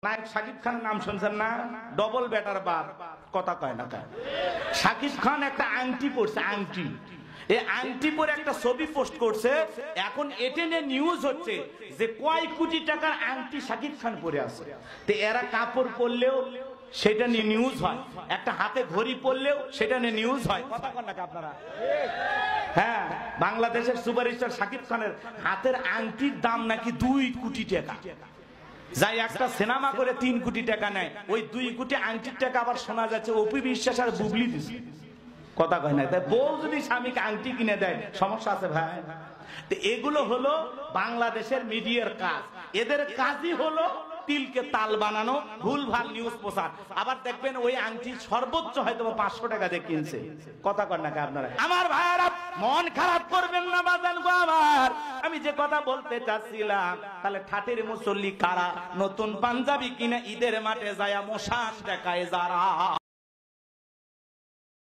নায়ক শাকিব খানের নাম শুনছেন না? ডবল বেটার বাপ, কথা কয় না কয়। শাকিব খান একটা আংটি পরছে, আংটি। এই আংটি পরে একটা ছবি পোস্ট করছে। এখন এটা নিয়ে নিউজ হচ্ছে যে কয় কোটি টাকার আংটি শাকিব খান পরে আছে। তো এরা কাপড় পরলেও সেটা নিয়ে নিউজ হয়, একটা হাতে ঘড়ি পরলেও সেটা নিয়ে নিউজ হয়। কথা কন না আপনারা? হ্যাঁ, বাংলাদেশের সুপারস্টার শাকিব খানের হাতের আংটির দাম নাকি 2 কোটি টাকা। যাই একটা সিনেমা করে 3 কোটি টাকা নেয়, ওই 2 কোটি আংটির টাকা আবার শোনা যাচ্ছে অপু বিশ্বাস আর বুবলি দিছে। কথা কয় না? তাই বউ যদি স্বামীকে আংটি কিনে দেয় সমস্যা আছে ভাই? তো এগুলো হলো বাংলাদেশের মিডিয়ার কাজ। এদের কাজই হলো তিলকে তাল বানানো, ভুলভাল নিউজ প্রচার। আবার দেখবেন ওই আংটি সর্বোচ্চ হয়তো 500 টাকা দিয়ে কিনছে। কথা কন না আপনারা? আমার ভাইয়েরা মন খারাপ করবেন না বাজান গো আমার। আমি যে কথা বলতে চাচ্ছিলাম, তাহলে ঠাটের মুসল্লি কারা নতুন পাঞ্জাবি কিনে ঈদের মাঠে যায় মশান দেখায় যারা।